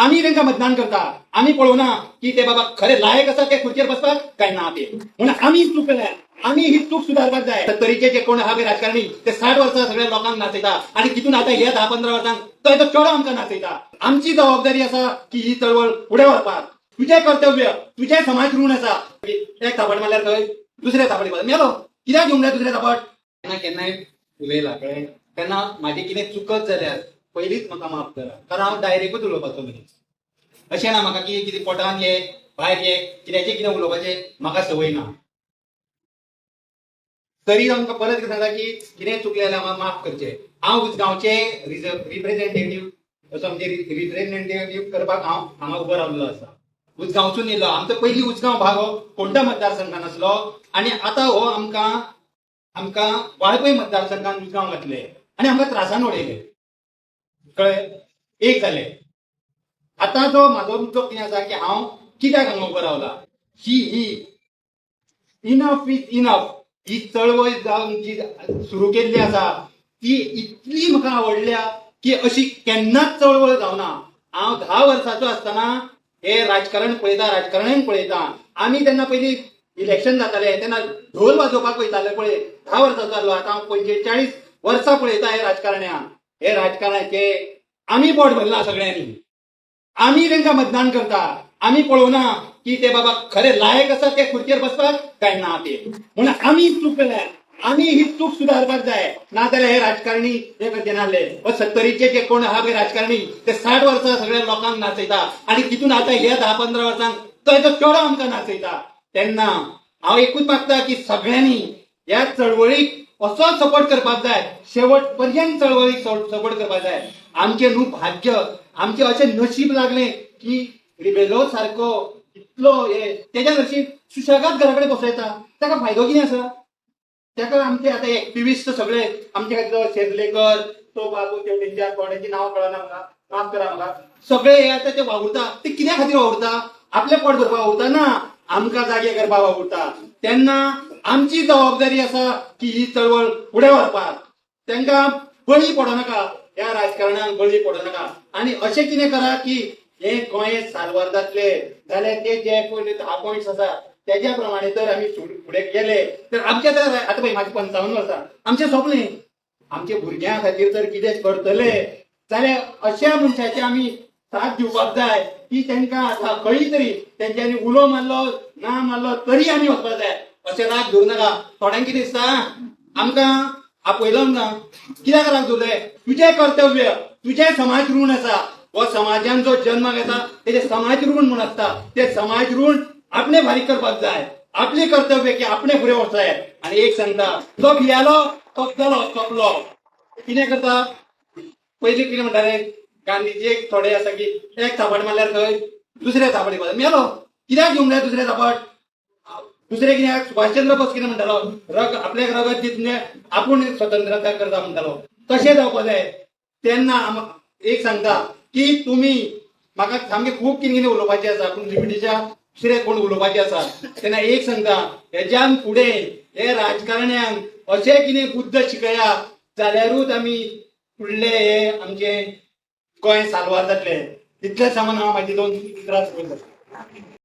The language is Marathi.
आम्ही त्यांना मतदान करता, आम्ही पळोवना की ते बाबा खरे लायक आसा ते खुर्चेर बसपाक काय ना ते. म्हणून आम्ही चुकल्या, आम्ही ही चूक सुधारपाक जाय. तरीचे जे कोण आहा राजकारणी ते 60 वर्सां सगळ्या लोकांक नाचयता आणि तितून आता हे 10-15 वर्सांक तो चेडो आमकां नाचयता. आमची जबाबदारी आसा की ही चळवळ फुडें व्हरपाक. तुझे कर्तव्य, तुझे समाज ऋण आसा. एक थापड मारल्यार थंय दुसरे थापडी मेलो, कित्याक घेवंक जाय दुसरे थापड? केन्ना केन्नाय उलयला कळ्ळें, तेन्ना म्हाजी कितें चुकत जाल्यार पयलींच म्हाका माफ करा, कारण हांव डायरेक्टूच उलोवपाचो मनीस. अशें ना म्हाका की कितें पोटान ये भायर ये कित्याचें कितें उलोवपाचें म्हाका संवय ना. तरी आमकां परत सांगता की कितें चुकलें जाल्यार म्हाका माफ करचें. हांव गांवचे रिप्रेझेंटेटिव्ह असो म्हणजे रिप्रेझेंटेटिव्ह करपाक हांव हांगा उबो रावल्लो आसा. उजगांवसून येयलो. आमचो पयलीं उजगांव भाग हो कोणत्या मतदारसंघान आसलो आनी आतां हो आमकां वाळपय मतदारसंघान उजगांव घातले आनी आमकां त्रासान उडयले. कळ्ळें? एक जालें. आतां जो म्हाजो मुद्दो कितें आसा की हांव कित्याक हांगा उबो रावला, ही इनफ इज इनफ ही चळवळ जावन जी सुरू केल्ली आसा ती इतली म्हाका आवडल्या की अशी केन्नाच चळवळ जावना. हांव 10 वर्साचो आसतना हे राजकारण पळयता, राजकारण्याक पळयता. आमी तेन्ना पयलीं इलेक्शन जाताले तेन्ना ढोल वाजोवपाक वयताले पळय. 10 वर्साचो जालो, आतां हांव 45 वर्सां पळयता हे राजकारण्याक. हे राजकारण्याचे आमी पोट भरला सगळ्यांनी. आम्ही त्यांना मतदान करता, आम्ही पळोवना की ते बाबा खरे लायक आसा ते खुर्चेर बसपाक काय ना ते. म्हणून आम्ही चुकल्या, आम्ही ही चूक सुधारपाक जाय. नाजाल्यार हे राजकारणी हे करचे नासले. 70चे जे कोण आहा पळय राजकारणी ते 60 वर्सां सगळ्या लोकांक नाचयता आणि तितून आता हे 10-15 वर्सांक तो चेडो आमकां नाचयता. तेन्ना हांव एकूच मागता की सगळ्यांनी ह्या चळवळीक असो सपोर्ट करपाक जाय, शेवट पर्यंत चळवळीक सपोर्ट करपाक जाय. आमचे न्हू भाग्य, आमचे अशें नशीब लागले की रिबेलो सारको इतलो हे तेच्या नशीब सुशेगाद घरा कडेन बसयता. ताका फायदो कितें आसा? ताका आमचे आतां एक्टिविस्ट सगळे आमचे खातीर शेर्लेकर तो बाबू तेंच्या कोणाची नांव कळना म्हाका, माफ करा म्हाका. सगळे हे आतां ते वावुरता. ते कित्या खातीर वावुरता? आपले पोट भरपाक वावुरता ना, आमकां जागे करपाक वावुरता. तेन्ना आमची जबाबदारी आसा की ही चळवळ फुडें व्हरपाक. तांकां बळी पडो नाका, ह्या राजकारणाक बळी पडो नाका. आनी अशें कितें करा की हे गोंय साल्वार जातले जाल्यार ते जे पयलीं 10 पॉयंट्स आसा तेज्या प्रमाणे तर आमी फुडें गेले तर आमचे तर आतां पळय म्हाजी 55 वर्सां आमचें सोंपलें. आमच्या भुरग्यां खातीर तर कितें करतले जाल्यार अशा मनशाचे आमी साथ दिवपाक जाय की तांकां आतां खंय तरी तेंच्यांनी उलो मारलो ना मारलो तरी आमी वचपाक जाय. अशें राग धरूं नाका. थोड्यांक कितें दिसता आमकां आपयलो ना कित्याक राग धरले? तुजें कर्तव्य, तुजें समाज ऋण आसा. हो समाजान जो जन्म घेता तेजे समाज ऋण म्हूण आसता. ते समाज ऋण आपणे फारीक करपाक जाय. आपले कर्तव्य की आपणे फुडें वचपाक जाय. आनी एक सांगता, जो भियेलो तो गेलो सोंपलो. कितें करता? पयलीं कितें म्हणटाले गांधीजी एक थोडे आसा की एक थापड मारल्यार थंय दुसरे थापडी मेलो. कित्याक घेवंक जाय दुसरे थापड? दुसरे कित्याक? सुभाषचंद्र बोस कितें म्हणटालो, आपल्याक रगत दितले आपूण स्वतंत्रता करता म्हणटालो. तशें जावपाक जाय. तेन्ना एक सांगता की तुमी म्हाका सामकें खूब कितें कितें उलोवपाचें आसा पूण लिमिटीच्या दुसरे कोण उलोवपाचें आसा. तेन्ना एक सांगता, हेज्यान फुडें हे राजकारण्यांक अशें कितें बुद्ध शिकया जाल्यारूच आमी फुडले हे आमचें गोंय साल्वार जातलें. इतलें सांगून हांव म्हाजी 2 उतरां सोंपयतां.